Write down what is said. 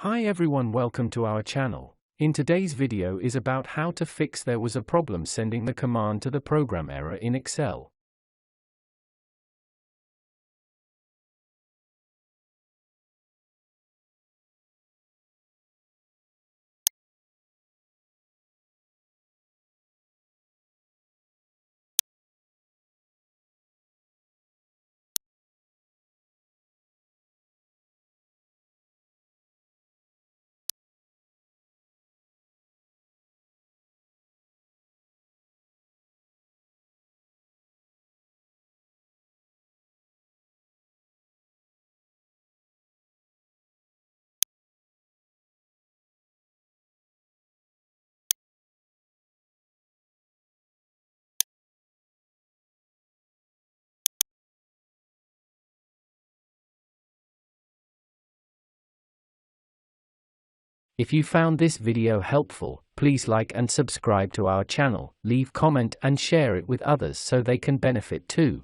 Hi everyone, welcome to our channel. In today's video is about how to fix there was a problem sending the command to the program error in Excel. If you found this video helpful, please like and subscribe to our channel, leave comment and share it with others so they can benefit too.